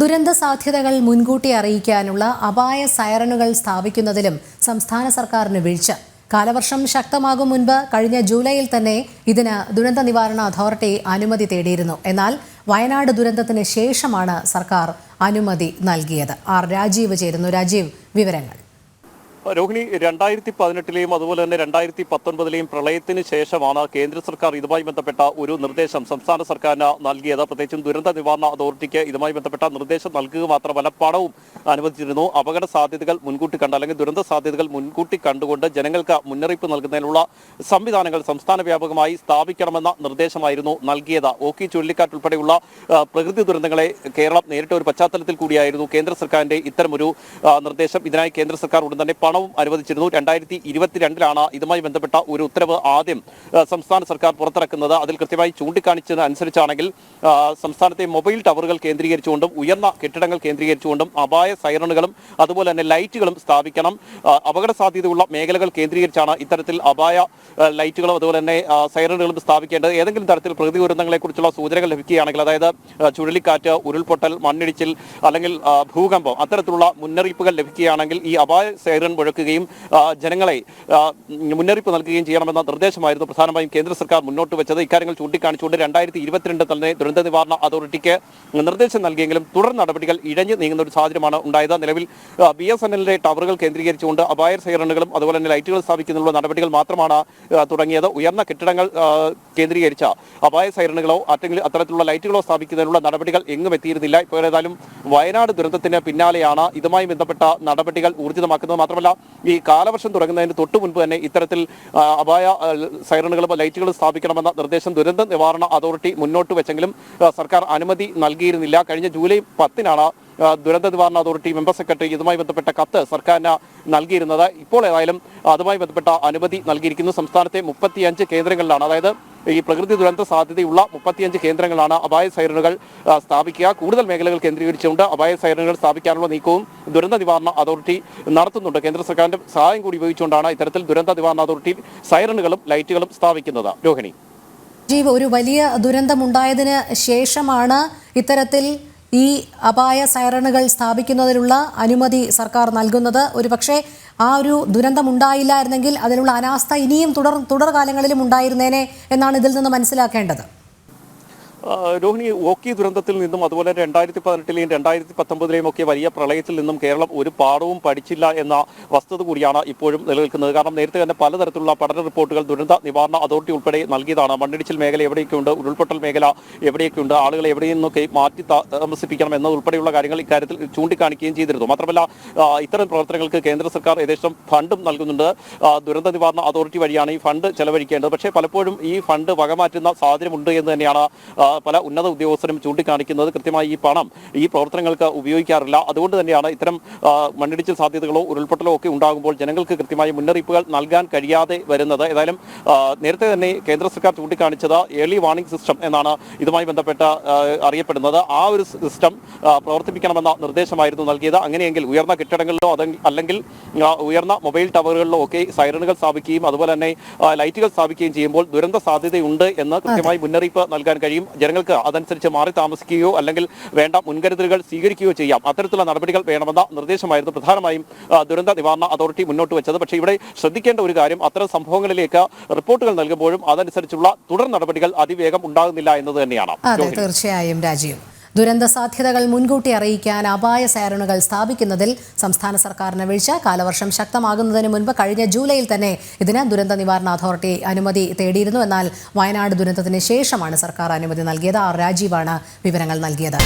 ദുരന്ത സാധ്യതകൾ മുൻകൂട്ടി അറിയിക്കാനുള്ള അപായ സൈറനുകൾ സ്ഥാപിക്കുന്നതിലും സംസ്ഥാന സർക്കാരിന് വീഴ്ച. കാലവർഷം ശക്തമാകും മുൻപ് കഴിഞ്ഞ ജൂലൈയിൽ തന്നെ ഇതിന് ദുരന്ത നിവാരണ അതോറിറ്റി അനുമതി തേടിയിരുന്നു. എന്നാൽ വയനാട് ദുരന്തത്തിന് ശേഷമാണ് സർക്കാർ അനുമതി നൽകിയത്. ആർ രാജീവ് ചേരുന്നു. രാജീവ്, വിവരങ്ങൾ. രോഹിണി, 2018 അതുപോലെ തന്നെ 2019 പ്രളയത്തിന് ശേഷമാണ് കേന്ദ്ര സർക്കാർ ഇതുമായി ബന്ധപ്പെട്ട ഒരു നിർദ്ദേശം സംസ്ഥാന സർക്കാരിന് നൽകിയത്. പ്രത്യേകിച്ചും ദുരന്ത നിവാരണ അതോറിറ്റിക്ക് ഇതുമായി ബന്ധപ്പെട്ട നിർദ്ദേശം നൽകുക മാത്രമല്ല, പണവും അനുവദിച്ചിരുന്നു. അപകട സാധ്യതകൾ മുൻകൂട്ടി കണ്ട് അല്ലെങ്കിൽ ദുരന്ത സാധ്യതകൾ മുൻകൂട്ടി കണ്ടുകൊണ്ട് ജനങ്ങൾക്ക് മുന്നറിയിപ്പ് നൽകുന്നതിനുള്ള സംവിധാനങ്ങൾ സംസ്ഥാന വ്യാപകമായി സ്ഥാപിക്കണമെന്ന നിർദ്ദേശമായിരുന്നു നൽകിയത്. ഓഖി ചുഴലിക്കാറ്റ് ഉൾപ്പെടെയുള്ള പ്രകൃതി ദുരന്തങ്ങളെ കേരളം നേരിട്ട ഒരു പശ്ചാത്തലത്തിൽ കൂടിയായിരുന്നു കേന്ദ്ര സർക്കാരിന്റെ ഇത്തരമൊരു നിർദ്ദേശം. ഇതിനായി കേന്ദ്ര സർക്കാർ ഉടൻ തന്നെ പണവും അനുവദിച്ചിരുന്നു. 2022 ഇതുമായി ബന്ധപ്പെട്ട ഒരു ഉത്തരവ് ആദ്യം സംസ്ഥാന സർക്കാർ പുറത്തിറക്കുന്നത്. അതിൽ കൃത്യമായി ചൂണ്ടിക്കാണിച്ചത് അനുസരിച്ചാണെങ്കിൽ സംസ്ഥാനത്തെ മൊബൈൽ ടവറുകൾ കേന്ദ്രീകരിച്ചുകൊണ്ടും ഉയർന്ന കെട്ടിടങ്ങൾ കേന്ദ്രീകരിച്ചുകൊണ്ടും അപായ സൈറണുകളും അതുപോലെ തന്നെ ലൈറ്റുകളും സ്ഥാപിക്കണം. അപകട സാധ്യതയുള്ള മേഖലകൾ കേന്ദ്രീകരിച്ചാണ് ഇത്തരത്തിൽ അപായ ലൈറ്റുകളും അതുപോലെ തന്നെ സൈറണുകളും സ്ഥാപിക്കേണ്ടത്. ഏതെങ്കിലും തരത്തിൽ പ്രകൃതി ദുരന്തങ്ങളെക്കുറിച്ചുള്ള സൂചനകൾ ലഭിക്കുകയാണെങ്കിൽ, അതായത് ചുഴലിക്കാറ്റ്, ഉരുൾപൊട്ടൽ, മണ്ണിടിച്ചിൽ അല്ലെങ്കിൽ ഭൂകമ്പം, അത്തരത്തിലുള്ള മുന്നറിയിപ്പുകൾ ലഭിക്കുകയാണെങ്കിൽ ഈ അപായ സൈറൺ മുഴക്കുകയും ജനങ്ങളെ മുന്നറിയിപ്പ് നൽകുകയും ചെയ്യണമെന്ന നിർദ്ദേശമായിരുന്നു പ്രധാനമായും കേന്ദ്ര സർക്കാർ മുന്നോട്ട് വെച്ചത്. ഇക്കാര്യങ്ങൾ ചൂണ്ടിക്കാണിച്ചുകൊണ്ട് 2022 തന്നെ ദുരന്ത നിവാരണ അതോറിറ്റിക്ക് നിർദ്ദേശം നൽകിയെങ്കിലും തുടർ നടപടികൾ ഇഴഞ്ഞു നീങ്ങുന്ന ഒരു സാഹചര്യമാണ് ഉണ്ടായത്. നിലവിൽ BSNLന്റെ ടവറുകൾ കേന്ദ്രീകരിച്ചുകൊണ്ട് അപായ സൈറണുകളും അതുപോലെ തന്നെ ലൈറ്റുകൾ സ്ഥാപിക്കുന്നതിനുള്ള നടപടികൾ മാത്രമാണ് തുടങ്ങിയത്. ഉയർന്ന കെട്ടിടങ്ങൾ കേന്ദ്രീകരിച്ച അപായ സൈറണുകളോ അല്ലെങ്കിൽ അത്തരത്തിലുള്ള ലൈറ്റുകളോ സ്ഥാപിക്കുന്നതിനുള്ള നടപടികൾ എങ്ങും എത്തിയിരുന്നില്ല. ഇപ്പോൾ ഏതായാലും വയനാട് ദുരന്തത്തിന് പിന്നാലെയാണ് ഇതുമായി ബന്ധപ്പെട്ട നടപടികൾ ഊർജിതമാക്കുന്നത്. മാത്രമല്ല, ഈ കാലവർഷം തുടങ്ങുന്നതിന് തൊട്ടു മുൻപ് തന്നെ ഇത്തരത്തിൽ അപായ സൈറണുകളും ലൈറ്റുകളും സ്ഥാപിക്കണമെന്ന നിർദ്ദേശം ദുരന്ത നിവാരണ അതോറിറ്റി മുന്നോട്ട് വെച്ചെങ്കിലും സർക്കാർ അനുമതി നൽകിയിരുന്നില്ല. കഴിഞ്ഞ ജൂലൈ 10 ദുരന്ത നിവാരണ അതോറിറ്റി മെമ്പർ സെക്രട്ടറി ഇതുമായി ബന്ധപ്പെട്ട കത്ത് സർക്കാരിന് നൽകിയിരുന്നത്. ഇപ്പോൾ ഏതായാലും അതുമായി ബന്ധപ്പെട്ട അനുമതി നൽകിയിരിക്കുന്നു. സംസ്ഥാനത്തെ 35 കേന്ദ്രങ്ങളിലാണ്, അതായത് ഈ പ്രകൃതി ദുരന്ത സാധ്യതയുള്ള 35 കേന്ദ്രങ്ങളാണ് അപായ സൈറണുകൾ സ്ഥാപിക്കുക. കൂടുതൽ മേഖലകൾ കേന്ദ്രീകരിച്ചുകൊണ്ട് അപായ സൈറണുകൾ സ്ഥാപിക്കാനുള്ള നീക്കവും ദുരന്ത നിവാരണ അതോറിറ്റി നടത്തുന്നുണ്ട്. കേന്ദ്ര സർക്കാരിന്റെ സഹായം കൂടി ഉപയോഗിച്ചുകൊണ്ടാണ് ഇത്തരത്തിൽ ദുരന്ത നിവാരണ അതോറിറ്റി സൈറണുകളും ലൈറ്റുകളും സ്ഥാപിക്കുന്നത്. രോഹിണി, ഒരു വലിയ ദുരന്തമുണ്ടായതിന് ശേഷമാണ് ഇത്തരത്തിൽ ഈ അപായ സൈറണുകൾ സ്ഥാപിക്കുന്നതിനുള്ള അനുമതി സർക്കാർ നൽകുന്നത്. ഒരുപക്ഷെ ആ ഒരു ദുരന്തം ഉണ്ടായില്ലായിരുന്നെങ്കിൽ അതിനുള്ള അനാസ്ഥ ഇനിയും തുടർകാലങ്ങളിലും ഉണ്ടായിരുന്നേനെ എന്നാണ് ഇതിൽ നിന്ന് മനസ്സിലാക്കേണ്ടത്. രോഹിണി, ഓഖി ദുരന്തത്തിൽ നിന്നും അതുപോലെ 2018 2019 ഒക്കെ വലിയ പ്രളയത്തിൽ നിന്നും കേരളം ഒരു പാഠവും പഠിച്ചില്ല എന്ന വസ്തുത കൂടിയാണ് ഇപ്പോഴും നിലനിൽക്കുന്നത്. കാരണം നേരത്തെ തന്നെ പലതരത്തിലുള്ള പഠന റിപ്പോർട്ടുകൾ ദുരന്ത നിവാരണ അതോറിറ്റി ഉൾപ്പെടെ നൽകിയതാണ്. മണ്ണിടിച്ചിൽ മേഖല എവിടെയൊക്കെയുണ്ട്, ഉരുൾപൊട്ടൽ മേഖല എവിടെയൊക്കെയുണ്ട്, ആളുകളെ എവിടെയിൽ നിന്നൊക്കെ മാറ്റി താമസിപ്പിക്കണം എന്നതുൾപ്പെടെയുള്ള കാര്യങ്ങൾ ഇക്കാര്യത്തിൽ ചൂണ്ടിക്കാണിക്കുകയും ചെയ്തിരുന്നു. മാത്രമല്ല, ഇത്തരം പ്രവർത്തനങ്ങൾക്ക് കേന്ദ്ര സർക്കാർ ഏകദേശം ഫണ്ടും നൽകുന്നുണ്ട്. ദുരന്ത നിവാരണ അതോറിറ്റി വഴിയാണ് ഈ ഫണ്ട് ചെലവഴിക്കേണ്ടത്. പക്ഷേ പലപ്പോഴും ഈ ഫണ്ട് വകമാറ്റുന്ന സാഹചര്യമുണ്ട് എന്ന് തന്നെയാണ് പല ഉന്നത ഉദ്യോഗസ്ഥരും ചൂണ്ടിക്കാണിക്കുന്നത്. കൃത്യമായി ഈ പണം ഈ പ്രവർത്തനങ്ങൾക്ക് ഉപയോഗിക്കാറില്ല. അതുകൊണ്ട് തന്നെയാണ് ഇത്തരം മണ്ണിടിച്ചിൽ സാധ്യതകളോ ഉരുൾപൊട്ടലോ ഒക്കെ ഉണ്ടാകുമ്പോൾ ജനങ്ങൾക്ക് കൃത്യമായി മുന്നറിയിപ്പുകൾ നൽകാൻ കഴിയാതെ വരുന്നത്. ഏതായാലും നേരത്തെ തന്നെ കേന്ദ്ര സർക്കാർ ചൂണ്ടിക്കാണിച്ചത് ഏർലി വാർണിംഗ് സിസ്റ്റം എന്നാണ് ഇതുമായി ബന്ധപ്പെട്ട് അറിയപ്പെടുന്നത്. ആ ഒരു സിസ്റ്റം പ്രവർത്തിപ്പിക്കണമെന്ന നിർദ്ദേശമായിരുന്നു നൽകിയത്. അങ്ങനെയെങ്കിൽ ഉയർന്ന കെട്ടിടങ്ങളിലോ അല്ലെങ്കിൽ ഉയർന്ന മൊബൈൽ ടവറുകളിലോ ഒക്കെ സൈറണുകൾ സ്ഥാപിക്കുകയും അതുപോലെ തന്നെ ലൈറ്റുകൾ സ്ഥാപിക്കുകയും ചെയ്യുമ്പോൾ ദുരന്ത സാധ്യതയുണ്ട് എന്ന് കൃത്യമായി മുന്നറിയിപ്പ് നൽകാൻ കഴിയും. ജനങ്ങൾക്ക് അതനുസരിച്ച് മാറി താമസിക്കുകയോ അല്ലെങ്കിൽ വേണ്ട മുൻകരുതലുകൾ സ്വീകരിക്കുകയോ ചെയ്യാം. അത്തരത്തിലുള്ള നടപടികൾ വേണമെന്ന നിർദ്ദേശമായിരുന്നു പ്രധാനമായും ദുരന്ത നിവാരണ അതോറിറ്റി മുന്നോട്ട് വെച്ചത്. പക്ഷേ ഇവിടെ ശ്രദ്ധിക്കേണ്ട ഒരു കാര്യം, അത്തരം സംഭവങ്ങളിലേക്ക് റിപ്പോർട്ടുകൾ നൽകുമ്പോഴും അതനുസരിച്ചുള്ള തുടർ നടപടികൾ അതിവേഗം ഉണ്ടാകുന്നില്ല എന്നത് തന്നെയാണ്. തീർച്ചയായും രാജീവ്, ദുരന്ത സാധ്യതകൾ മുൻകൂട്ടി അറിയിക്കാൻ അപായ സൈറണുകൾ സ്ഥാപിക്കുന്നതിൽ സംസ്ഥാന സർക്കാരിന് വീഴ്ച. കാലവർഷം ശക്തമാകുന്നതിന് മുൻപ് കഴിഞ്ഞ ജൂലൈയിൽ തന്നെ ഇതിന് ദുരന്ത നിവാരണ അതോറിറ്റി അനുമതി തേടിയിരുന്നു. എന്നാൽ വയനാട് ദുരന്തത്തിന് ശേഷമാണ് സർക്കാർ അനുമതി നൽകിയത്. ആർ രാജീവാണ് വിവരങ്ങൾ നൽകിയത്.